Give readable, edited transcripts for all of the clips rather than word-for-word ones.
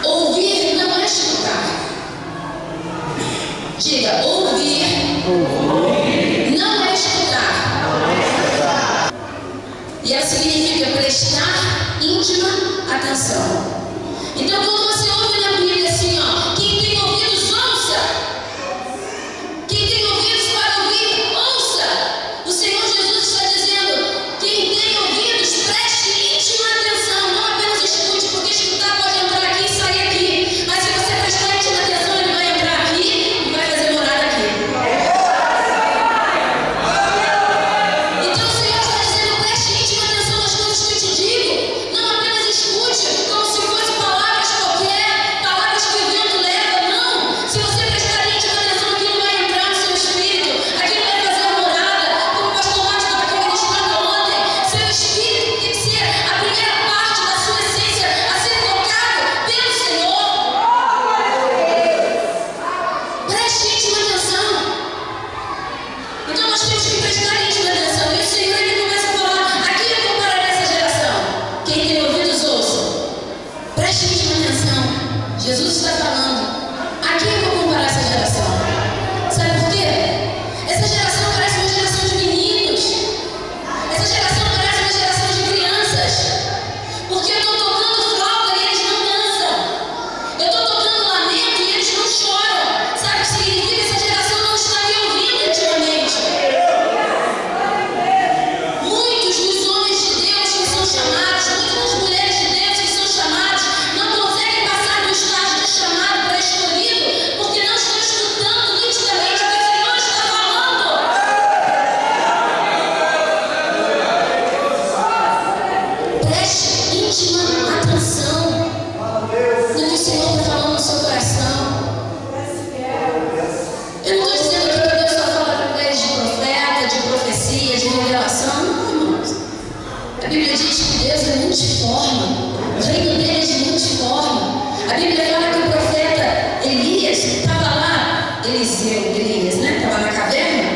Ouvir não é escutar. Diga, ouvir não é escutar. E ela significa prestar íntima atenção. Então, quando você ouve na Bíblia assim, ó, quem tem ouvidos, ouça. Quem tem ouvidos para ouvir, ouça. O Senhor Jesus está dizendo, quem tem ouvidos, preste íntima atenção. Não apenas escute, porque escutar pode entrar aqui e sair aqui. Mas se você prestar íntima atenção, ele vai entrar aqui e vai fazer morada aqui. Então o Senhor está dizendo, preste íntima atenção nas coisas que eu te digo. Não apenas escute, como se fosse palavras qualquer, palavras que o vento leva. Não. Se você prestar íntima atenção, aquilo vai entrar no seu espírito. Aquilo vai fazer a morada. Como o pastor Márcio estava aqui ministrando ontem. Seu espírito tem que ser a primeira parte da sua essência a ser tocado pelo Senhor. Preste íntima atenção. Então nós temos que prestar íntima atenção. E o Senhor, ele começa a falar, aqui eu compararei essa geração. Quem tem ouvidos, ouça. Preste íntima atenção. Jesus está falando, aqui eu vou comparar essa geração. Sabe por quê? Essa geração parece uma geração de meninos. Essa geração parece uma geração de crianças. Porque eu estou tocando flauta e eles não dançam. Eu estou tocando lamento e eles não choram. Sabe o que significa? Essa geração não está me ouvindo intimamente. Muitos dos homens de Deus que são chamados, muitas das mulheres de Deus que são chamados, não conseguem passar do estágio de chamado para escolhido, porque não estão escutando nitidamente o que o Senhor está falando. Preste íntima atenção no que o Senhor está falando no seu coração. Eu não estou dizendo aqui que Deus só fala através de profeta, de profecia, de revelação. Não, irmãos. A Bíblia diz que Deus é multiforme. O reino dele é de multiforme. A Bíblia fala que o profeta Elias estava lá, Elias, né? Estava na caverna,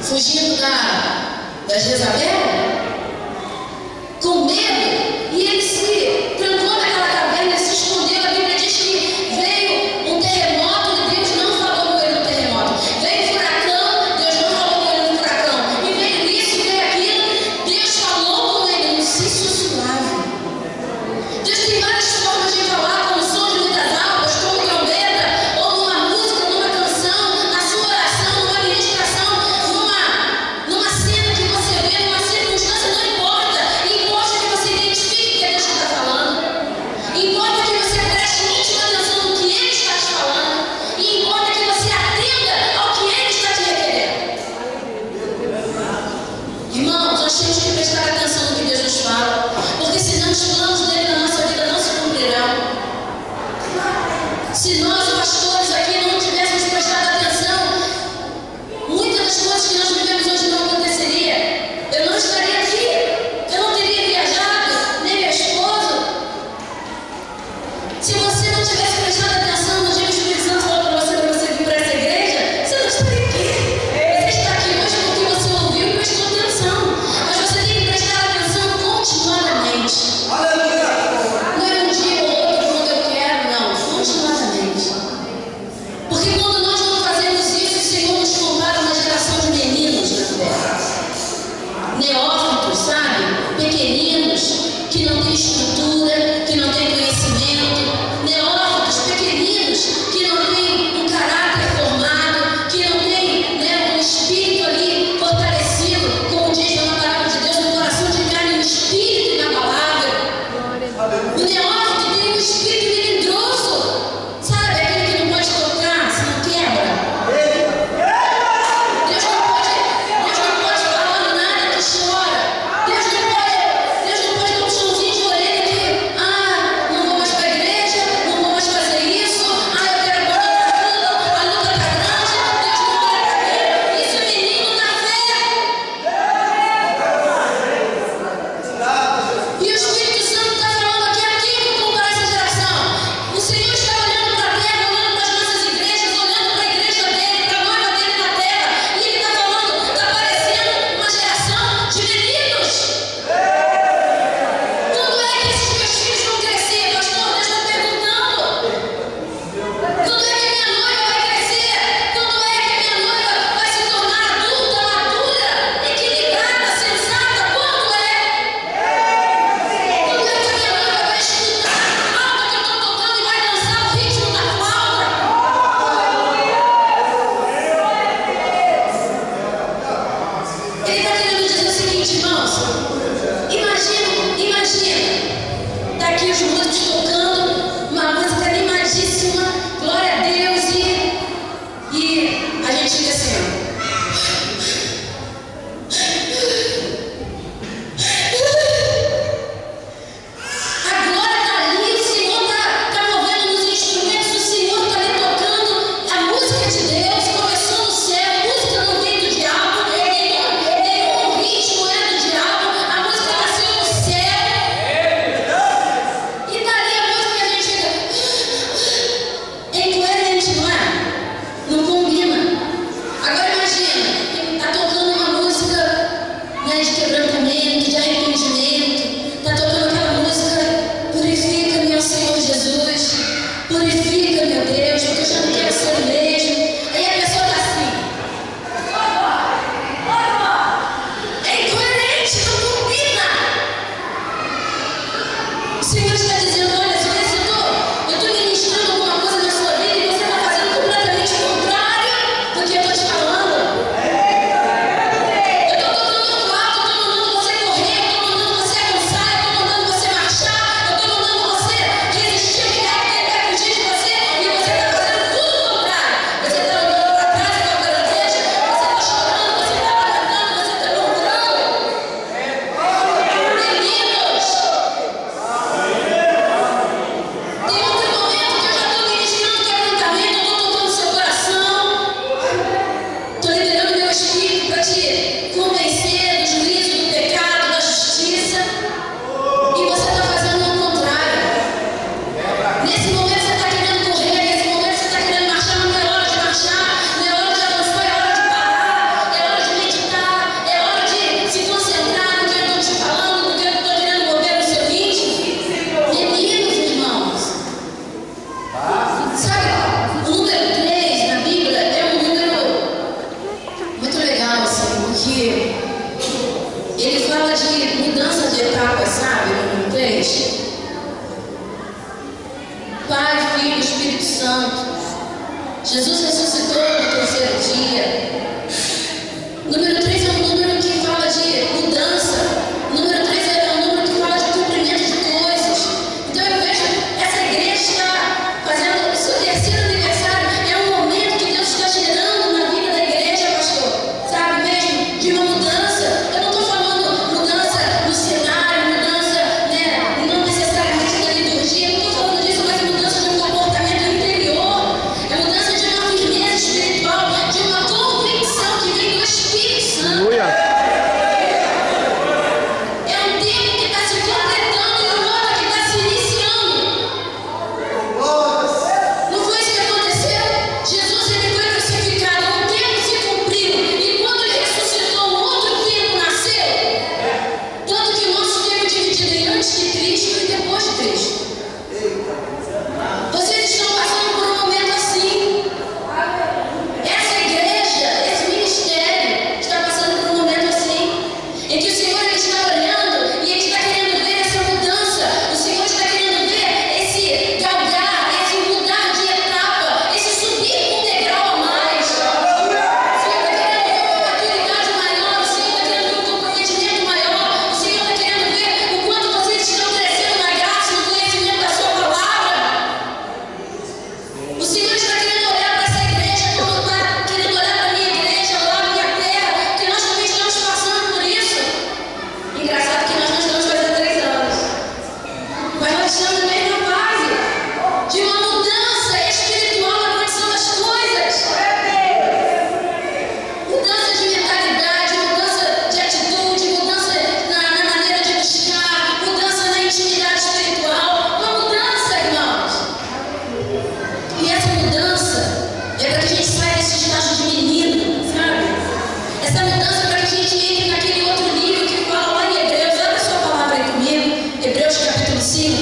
fugindo da Jezabel, com medo, e ele se trancou naquela caverna, se escondeu. A Bíblia diz que veio um terremoto e Deus não falou com ele no terremoto. Veio furacão, Deus não falou com ele no furacão. E veio isso, veio aquilo, Deus falou com ele no silêncio suave. Deus tem várias formas de falar, como som de muitas almas, como trombeta, ou numa música, numa canção, na sua oração, numa ministração, numa cena que você vê, numa circunstância, não importa. Importa que você os músicos tocando uma música animadíssima, glória a Deus, e a gente fica assim, ó. Jesus ressuscitou no terceiro dia. Número 3 é um número que fala de mudança. Número 3 é um número que fala de cumprimento de coisas. Então eu vejo essa igreja está fazendo o seu terceiro aniversário. É um momento que Deus está gerando na vida da igreja, pastor. Sabe mesmo? De uma mudança. Eu não estou falando mudança no cenário, mudança, né, não necessariamente na liturgia. Eu não estou falando disso, mas mudança de um comportamento interior. É mudança de uma firmeza espiritual, de uma convicção que vem do Espírito Santo. Aleluia. Hebreus capítulo 5.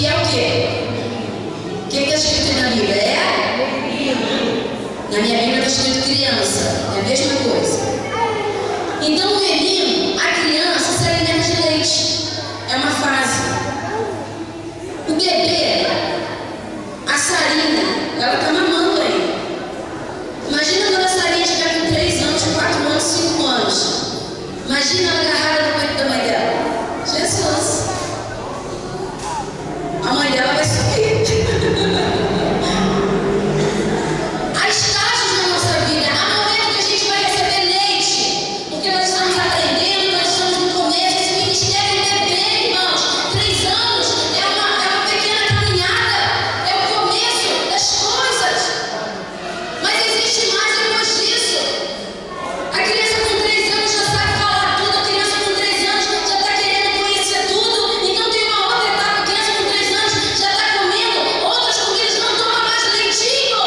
que é o quê? O que está escrito na Bíblia? Na minha Bíblia está escrito criança, é a mesma coisa. Então o menino, a criança, se alimenta de leite, é uma fase. O bebê, a Sarinha, ela está mamando aí. Imagina quando a Sarinha estiver com 3 anos, 4 anos, 5 anos. Imagina ela agarrada no peito da mãe dela. Jesus! A mãe dela vai subir. Há estágios na nossa vida. Há momentos que a gente vai receber leite, porque nós estamos aprendendo, nós estamos no começo. Esse ministério é bebê, irmãos. 3 anos é uma pequena caminhada, é o começo das coisas. Mas existe mais depois disso. A criança com 3 anos já sabe falar tudo, a criança com 3 anos já está querendo conhecer tudo. Então tem uma outra etapa, a criança com 3 anos já está comendo outras comidas, não toma mais leitinho.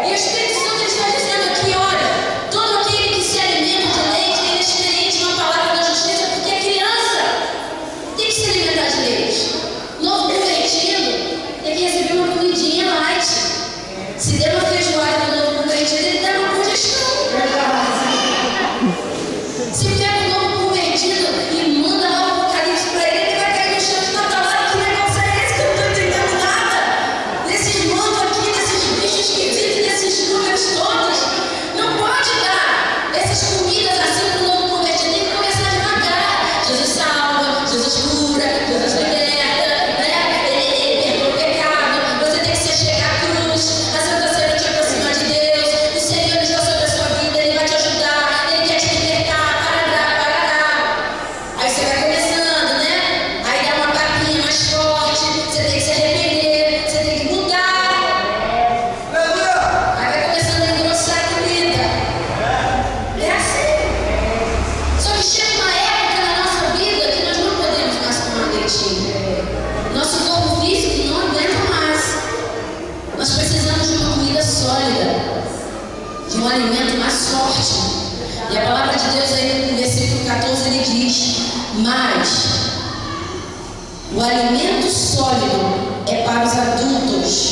E o Espírito Santo está dizendo aqui, olha, todo aquele que se alimenta de leite, ele é experiente na palavra da justiça, porque é criança, tem que se alimentar de leite. Novo convertido tem que receber uma comidinha light. Se der uma feijoada no novo convertido, ele dá uma congestão. Se pega o novo convertido e manda lá o apocalipse para ele, ele vai cair no chão de tatalado. Que negócio é esse que eu não estou entendendo nada? Desses mantos aqui, desses bichos esquisitos, desses números todos. Não pode dar essas comidas assim para o novo convertido. Tem que começar devagar. Jesus salva, Jesus cura, Jesus liberta, né? Ele perdoa o pecado. Você tem que se chegar à cruz. A Santa Ceia te aproxima de Deus. O Senhor está sobre a sua vida. Ele vai te ajudar. Ele quer te libertar. Parará. Aí você vai começando, né? Aí dá uma papinha mais forte. Você tem que se arrepender. Você tem que mudar. Aí vai começando a engrossar a comida. É assim. Só que chega uma época na nossa vida que nós não podemos mais tomar leitinho. Nosso corpo físico não aguenta mais. Nós precisamos de uma comida sólida, de um alimento mais forte. E a palavra de Deus aí no versículo 14 ele diz: mas o alimento sólido é para os adultos.